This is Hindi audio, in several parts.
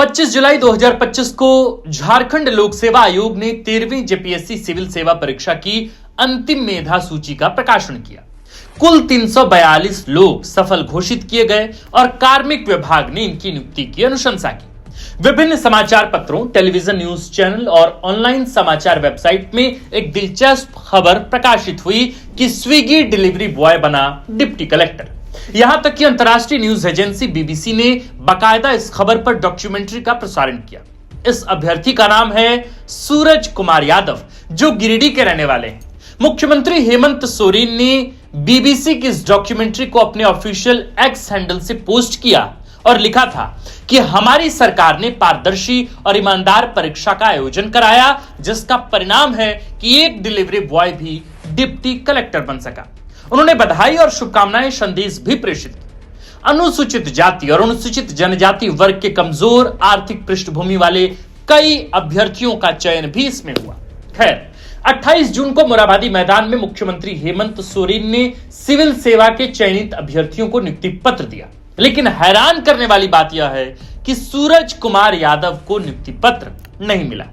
25 जुलाई 2025 को झारखंड लोक सेवा आयोग ने 13वीं जेपीएससी सिविल सेवा परीक्षा की अंतिम मेधा सूची का प्रकाशन किया। कुल 342 लोग सफल घोषित किए गए और कार्मिक विभाग ने इनकी नियुक्ति की अनुशंसा की। विभिन्न समाचार पत्रों, टेलीविजन न्यूज चैनल और ऑनलाइन समाचार वेबसाइट में एक दिलचस्प खबर प्रकाशित हुई कि स्विगी डिलीवरी बॉय बना डिप्टी कलेक्टर। यहां तक कि अंतर्राष्ट्रीय न्यूज एजेंसी बीबीसी ने बाकायदा इस खबर पर डॉक्यूमेंट्री का प्रसारण किया। इस अभ्यर्थी का नाम है सूरज कुमार यादव, जो गिरिडीह के रहने वाले हैं। मुख्यमंत्री हेमंत सोरेन ने बीबीसी की इस डॉक्यूमेंट्री को अपने ऑफिशियल एक्स हैंडल से पोस्ट किया और लिखा था कि हमारी सरकार ने पारदर्शी और ईमानदार परीक्षा का आयोजन कराया, जिसका परिणाम है कि एक डिलीवरी बॉय भी डिप्टी कलेक्टर बन सका। उन्होंने बधाई और शुभकामनाएं संदेश भी प्रेषित की। अनुसूचित जाति और अनुसूचित जनजाति वर्ग के कमजोर आर्थिक पृष्ठभूमि वाले कई अभ्यर्थियों का चयन भी इसमें हुआ। खैर, 28 जून को मोरहाबादी मैदान में मुख्यमंत्री हेमंत सोरेन ने सिविल सेवा के चयनित अभ्यर्थियों को नियुक्ति पत्र दिया। लेकिन हैरान करने वाली बात यह है कि सूरज कुमार यादव को नियुक्ति पत्र नहीं मिला।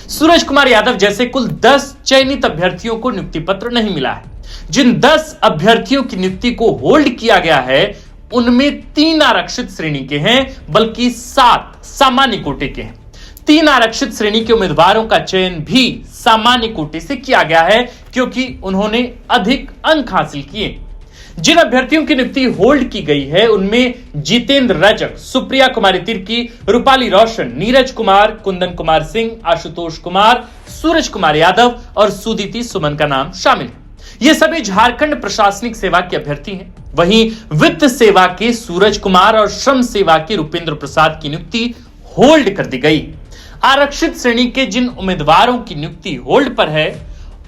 सूरज कुमार यादव जैसे कुल 10 चयनित अभ्यर्थियों को नियुक्ति पत्र नहीं मिला है। जिन 10 अभ्यर्थियों की नियुक्ति को होल्ड किया गया है, उनमें 3 आरक्षित श्रेणी के हैं, बल्कि 7 सामान्य कोटे के हैं। 3 आरक्षित श्रेणी के उम्मीदवारों का चयन भी सामान्य कोटे से किया गया है, क्योंकि उन्होंने अधिक अंक हासिल किए। जिन अभ्यर्थियों की नियुक्ति होल्ड की गई है, उनमें जितेंद्र रजक, सुप्रिया कुमारी तिर्की, रूपाली रोशन, नीरज कुमार, कुंदन कुमार सिंह, आशुतोष कुमार, सूरज कुमार यादव और सुदीति सुमन का नाम शामिल है। ये सभी झारखंड प्रशासनिक सेवा के अभ्यर्थी हैं। वहीं वित्त सेवा के सूरज कुमार और श्रम सेवा के रुपेंद्र प्रसाद की नियुक्ति होल्ड कर दी गई। आरक्षित श्रेणी के जिन उम्मीदवारों की नियुक्ति होल्ड पर है,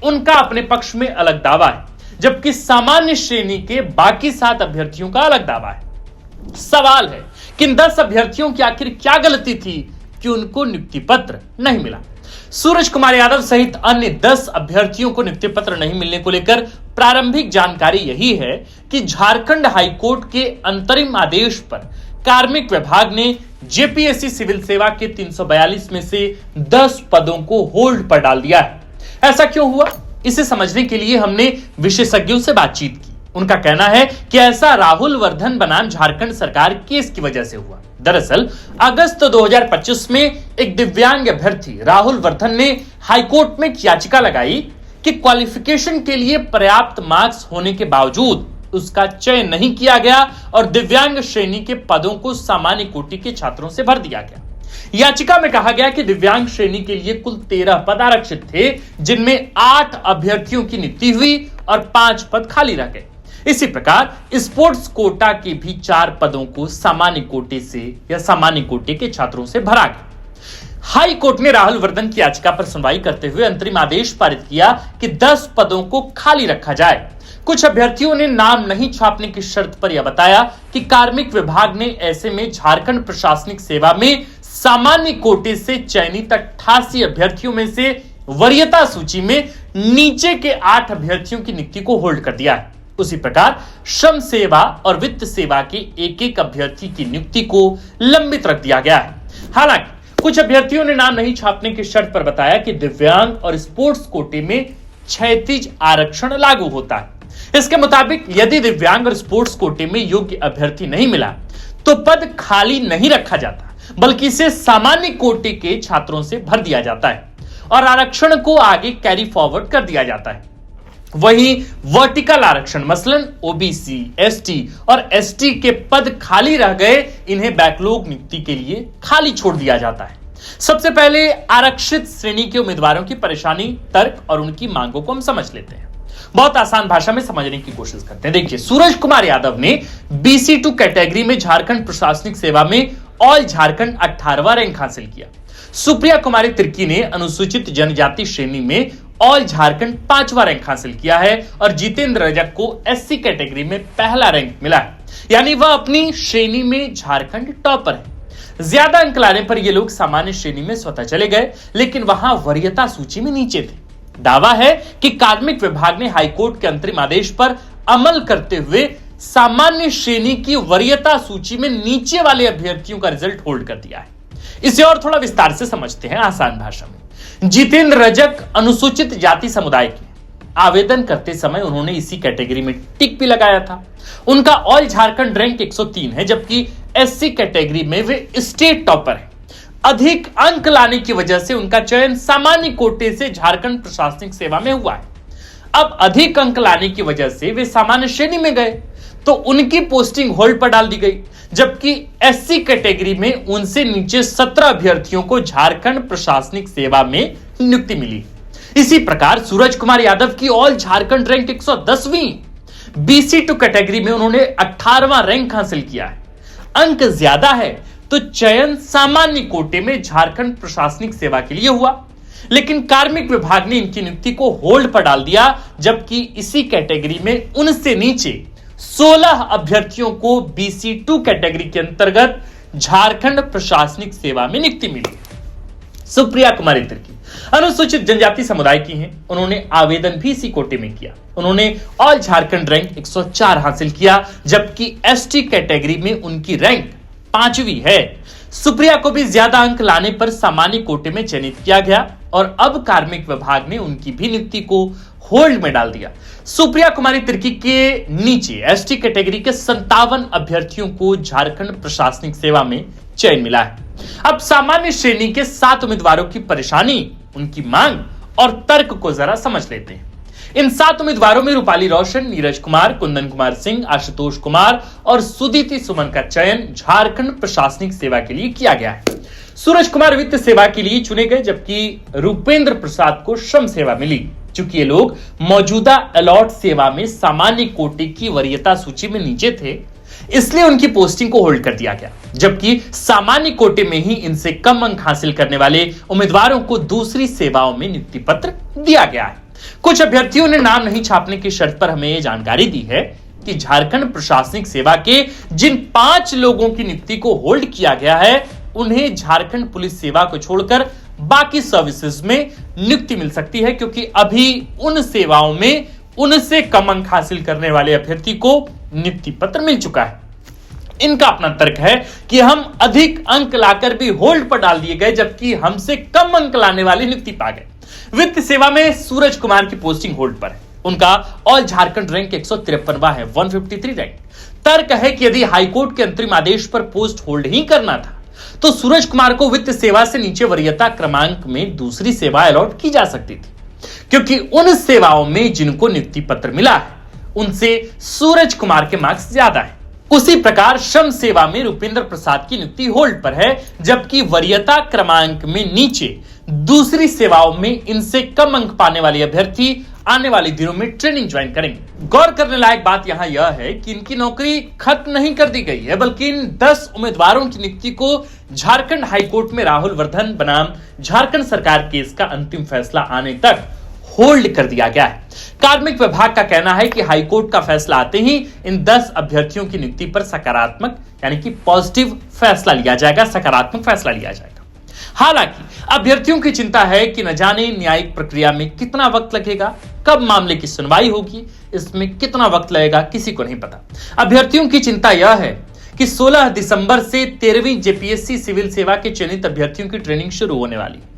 उनका अपने पक्ष में अलग दावा है, जबकि सामान्य श्रेणी के बाकी 7 अभ्यर्थियों का अलग दावा है। सवाल है कि इन 10 अभ्यर्थियों की आखिर क्या गलती थी कि उनको नियुक्ति पत्र नहीं मिला। सूरज कुमार यादव सहित अन्य 10 अभ्यर्थियों को नियुक्ति पत्र नहीं मिलने को लेकर प्रारंभिक जानकारी यही है कि झारखंड हाईकोर्ट के अंतरिम आदेश पर कार्मिक विभाग ने जेपीएससी सिविल सेवा के 342 में से 10 पदों को होल्ड पर डाल दिया है। ऐसा क्यों हुआ, इसे समझने के लिए हमने विशेषज्ञों से बातचीत की। उनका कहना है कि ऐसा राहुल वर्धन बनाम झारखंड सरकार केस की वजह से हुआ। दरअसल अगस्त 2025 में एक दिव्यांग अभ्यर्थी राहुल वर्धन ने हाईकोर्ट में याचिका लगाई कि क्वालिफिकेशन के लिए पर्याप्त मार्क्स होने के बावजूद उसका चयन नहीं किया गया और दिव्यांग श्रेणी के पदों को सामान्य कोटि के छात्रों से भर दिया गया। याचिका में कहा गया कि दिव्यांग श्रेणी के लिए कुल 13 पद आरक्षित थे, जिनमें 8 अभ्यर्थियों की नियुक्ति हुई और 5 पद खाली रह गए। इसी प्रकार स्पोर्ट्स कोटा के भी 4 पदों को सामान्य कोटे से या सामान्य कोटे के छात्रों से भरा गया। हाई कोर्ट ने राहुल वर्धन की याचिका पर सुनवाई करते हुए अंतरिम आदेश पारित किया कि 10 पदों को खाली रखा जाए। कुछ अभ्यर्थियों ने नाम नहीं छापने की शर्त पर यह बताया कि कार्मिक विभाग ने ऐसे में झारखंड प्रशासनिक सेवा में सामान्य कोटे से चयनित 88 अभ्यर्थियों में से वरीयता सूची में नीचे के 8 अभ्यर्थियों की नियुक्ति को होल्ड कर दिया है। उसी प्रकार श्रम सेवा और वित्त सेवा के एक अभ्यर्थी की नियुक्ति को लंबित रख दिया गया है। हालांकि कुछ अभ्यर्थियों ने नाम नहीं छापने की शर्त पर बताया कि दिव्यांग और स्पोर्ट्स कोटे में क्षैतिज आरक्षण लागू होता है। इसके मुताबिक यदि दिव्यांग और स्पोर्ट्स कोटे में योग्य अभ्यर्थी नहीं मिला तो पद खाली नहीं रखा जाता, बल्कि इसे सामान्य कोटे के छात्रों से भर दिया जाता है और आरक्षण को आगे कैरी फॉरवर्ड कर दिया जाता है। वहीं वर्टिकल आरक्षण मसलन ओबीसी, एसटी और एसटी के पद खाली रह गए, इन्हें बैकलॉग नियुक्ति के लिए खाली छोड़ दिया जाता है। सबसे पहले आरक्षित श्रेणी के उम्मीदवारों की परेशानी, तर्क और उनकी मांगों को हम समझ लेते हैं। बहुत आसान भाषा में समझने की कोशिश करते हैं। देखिए, सूरज कुमार यादव ने BC2 कैटेगरी में झारखंड प्रशासनिक सेवा में ऑल झारखंड 18वां रैंक हासिल किया। सुप्रिया कुमारी तिर्की ने अनुसूचित जनजाति श्रेणी में ऑल झारखंड 5वां रैंक हासिल किया है और जितेंद्र रजक को SC कैटेगरी में पहला रैंक मिला है, यानी वह अपनी श्रेणी में झारखंड टॉपर है। ज्यादा अंक लाने पर ये लोग सामान्य श्रेणी में स्वतः चले गए, लेकिन वहां वरीयता सूची में नीचे थे। दावा है कि कार्मिक विभाग ने हाईकोर्ट के अंतरिम आदेश पर अमल करते हुए सामान्य श्रेणी की वरीयता सूची में नीचे वाले अभ्यर्थियों का रिजल्ट होल्ड कर दिया है। इसे और थोड़ा विस्तार से समझते हैं आसान भाषा में। जितेंद्र रजक अनुसूचित जाति समुदाय के आवेदन करते समय उन्होंने इसी कैटेगरी में टिक भी लगाया था। उनका ऑल झारखंड रैंक 103 है, जबकि एससी कैटेगरी में वे स्टेट टॉपर हैं। अधिक अंक लाने की वजह से उनका चयन सामान्य कोटे से झारखंड प्रशासनिक सेवा में हुआ है। अब अधिक अंक लाने की वजह से वे सामान्य श्रेणी में गए तो उनकी पोस्टिंग होल्ड पर डाल दी गई, जबकि एससी कैटेगरी में उनसे नीचे 17 अभ्यर्थियों को झारखंड प्रशासनिक सेवा में नियुक्ति मिली। इसी प्रकार सूरज कुमार यादव की ऑल झारखंड रैंक 110वीं, BC2 कैटेगरी में उन्होंने 18वां रैंक हासिल किया है। अंक ज्यादा है तो चयन सामान्य कोटे में झारखंड प्रशासनिक सेवा के लिए हुआ, लेकिन कार्मिक विभाग ने इनकी नियुक्ति को होल्ड पर डाल दिया, जबकि इसी कैटेगरी में उनसे नीचे 16 अभ्यर्थियों को BC2 कैटेगरी के अंतर्गत झारखंड प्रशासनिक सेवा में नियुक्ति मिली। सुप्रिया कुमारी तिर्की अनुसूचित जनजाति समुदाय की हैं। उन्होंने आवेदन भी इसी कोटे में किया। उन्होंने ऑल झारखंड रैंक 104 हासिल किया, जबकि एसटी कैटेगरी में उनकी रैंक 5वीं है। सुप्रिया को भी ज्यादा अंक लाने पर सामान्य कोटे में चयनित किया गया और अब कार्मिक विभाग ने उनकी भी नियुक्ति को होल्ड में डाल दिया। सुप्रिया कुमारी तिर्की के नीचे एसटी कैटेगरी के 57 अभ्यर्थियों को झारखंड प्रशासनिक सेवा में चयन मिला है। अब सामान्य श्रेणी के 7 उम्मीदवारों की परेशानी, उनकी मांग और तर्क को जरा समझ लेते हैं। इन 7 उम्मीदवारों में रूपाली रोशन, नीरज कुमार, कुंदन कुमार सिंह, आशुतोष कुमार और सुदीति सुमन का चयन झारखंड प्रशासनिक सेवा के लिए किया गया है। सूरज कुमार वित्त सेवा के लिए चुने गए, जबकि रूपेंद्र प्रसाद को श्रम सेवा मिली। चूंकि ये लोग मौजूदा अलॉट सेवा में सामान्य कोटि की वरीयता सूची में नीचे थे, इसलिए उनकी पोस्टिंग को होल्ड कर दिया गया, जबकि सामान्य कोटे में ही इनसे कम अंक हासिल करने वाले उम्मीदवारों को दूसरी सेवाओं में नियुक्ति पत्र दिया गया है। कुछ अभ्यर्थियों ने नाम नहीं छापने की शर्त पर हमें यह जानकारी दी है कि झारखंड प्रशासनिक सेवा के जिन 5 लोगों की नियुक्ति को होल्ड किया गया है, उन्हें झारखंड पुलिस सेवा को छोड़कर बाकी सर्विसेज में नियुक्ति मिल सकती है, क्योंकि अभी उन सेवाओं में उनसे कम अंक हासिल करने वाले अभ्यर्थी को नियुक्ति पत्र मिल चुका है। इनका अपना तर्क है कि हम अधिक अंक लाकर भी होल्ड पर डाल दिए गए, जबकि हमसे कम अंक लाने वाले नियुक्ति पा गए। वित्त सेवा में सूरज कुमार की पोस्टिंग होल्ड पर है। उनका ऑल झारखंड रैंक 153वां है, 153 रैंक। तर्क है कि यदि हाईकोर्ट के अंतरिम आदेश पर पोस्ट होल्ड ही करना था तो सूरज कुमार को वित्त सेवा से नीचे वरीयता क्रमांक में दूसरी सेवा अलॉट की जा सकती थी, क्योंकि उन सेवाओं में जिनको नियुक्ति पत्र मिला है उनसे सूरज कुमार के मार्क्स ज्यादा है। उसी प्रकार श्रम सेवा में रूपेंद्र प्रसाद की नियुक्ति होल्ड पर है, जबकि वरीयता क्रमांक में नीचे दूसरी सेवाओं में इनसे कम अंक पाने वाले अभ्यर्थी आने वाले दिनों में ट्रेनिंग ज्वाइन करेंगे। गौर करने लायक बात यहां यह है कि इनकी नौकरी खत्म नहीं कर दी गई है, बल्कि इन 10 उम्मीदवारों की नियुक्ति को झारखंड हाईकोर्ट में राहुल वर्धन बनाम झारखंड सरकार केस का अंतिम फैसला आने तक होल्ड कर दिया गया है। कार्मिक विभाग का कहना है कि हाईकोर्ट का फैसला आते ही इन 10 अभ्यर्थियों की नियुक्ति पर सकारात्मक यानी कि पॉजिटिव फैसला लिया जाएगा, सकारात्मक फैसला लिया जाएगा। हालांकि अभ्यर्थियों की चिंता है कि न जाने न्यायिक प्रक्रिया में कितना वक्त लगेगा, कब मामले की सुनवाई होगी, इसमें कितना वक्त लगेगा किसी को नहीं पता। अभ्यर्थियों की चिंता यह है कि 16 दिसंबर से 13वीं जेपीएससी सिविल सेवा के चयनित अभ्यर्थियों की ट्रेनिंग शुरू होने वाली है।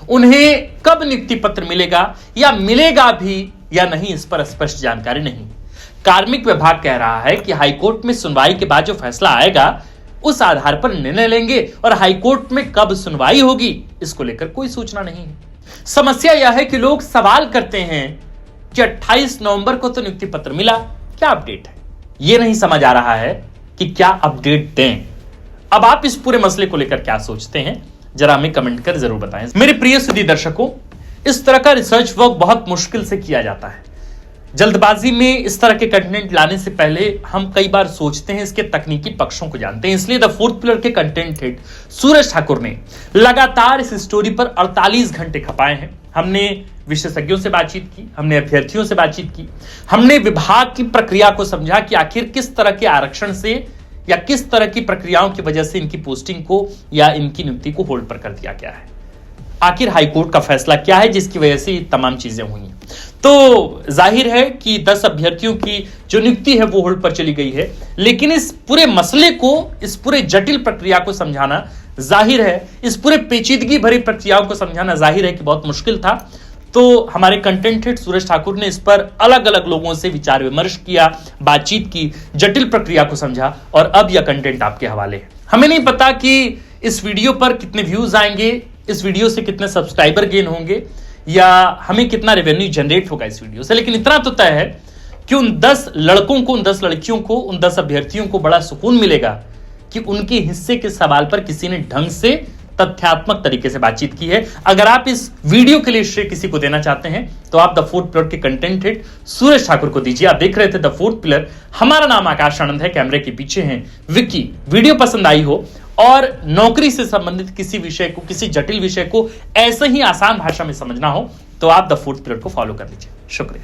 उन्हें कब नियुक्ति पत्र मिलेगा या मिलेगा भी या नहीं, इस पर स्पष्ट जानकारी नहीं। कार्मिक विभाग कह रहा है कि हाईकोर्ट में सुनवाई के बाद जो फैसला आएगा उस आधार पर निर्णय लेंगे, और हाईकोर्ट में कब सुनवाई होगी इसको लेकर कोई सूचना नहीं है। समस्या यह है कि लोग सवाल करते हैं कि 28 नवंबर को तो नियुक्ति पत्र मिला, क्या अपडेट है? यह नहीं समझ आ रहा है कि क्या अपडेट दें। अब आप इस पूरे मसले को लेकर क्या सोचते हैं, जरा हमें कमेंट कर जरूर बताएं। मेरे प्रिय सुधी दर्शकों, इस तरह का रिसर्च वर्क बहुत मुश्किल से किया जाता है। जल्दबाजी में इस तरह के कंटेंट लाने से पहले हम कई बार सोचते हैं, इसके तकनीकी पक्षों को जानते हैं। इसलिए द फोर्थ पिलर के कंटेंट हेड सूरज ठाकुर ने लगातार इस स्टोरी पर 48 घंटे खपाए हैं। हमने विशेषज्ञों से बातचीत की, हमने अभ्यर्थियों से बातचीत की, हमने विभाग की प्रक्रिया को समझा कि आखिर किस तरह के आरक्षण से या किस तरह की प्रक्रियाओं की वजह से इनकी पोस्टिंग को या इनकी नियुक्ति को होल्ड पर कर दिया गया है। आखिर हाईकोर्ट का फैसला क्या है जिसकी वजह से ये तमाम चीजें हुई हैं। तो जाहिर है कि 10 अभ्यर्थियों की जो नियुक्ति है वो होल्ड पर चली गई है, लेकिन इस पूरे मसले को, इस पूरे जटिल प्रक्रिया को समझाना जाहिर है इस पूरे पेचीदगी भरी प्रक्रियाओं को समझाना जाहिर है कि बहुत मुश्किल था। तो हमारे कंटेंट हेड सूरज ठाकुर ने इस पर अलग अलग लोगों से विचार विमर्श किया, बातचीत की, जटिल प्रक्रिया को समझा और अब यह कंटेंट आपके हवाले है। हमें नहीं पता कि इस वीडियो पर कितने व्यूज आएंगे, इस वीडियो से कितने सब्सक्राइबर गेन होंगे या हमें कितना रेवेन्यू जनरेट होगा इस वीडियो से, लेकिन इतना तो तय है कि उन 10 लड़कों को, उन 10 लड़कियों को, उन 10 अभ्यर्थियों को बड़ा सुकून मिलेगा कि उनके हिस्से के सवाल पर किसी ने ढंग से तथ्यात्मक तरीके से बातचीत की है। अगर आप इस वीडियो के लिए श्रेय किसी को देना चाहते हैं तो आप द फोर्थ पिलर के कंटेंट हेड सूरज ठाकुर को दीजिए। आप देख रहे थे द फोर्थ पिलर। हमारा नाम आकाश आनंद है, कैमरे के पीछे हैं विक्की। वीडियो पसंद आई हो और नौकरी से संबंधित किसी विषय को, किसी जटिल विषय को ऐसे ही आसान भाषा में समझना हो तो आप द फोर्थ पिलर को फॉलो कर लीजिए। शुक्रिया।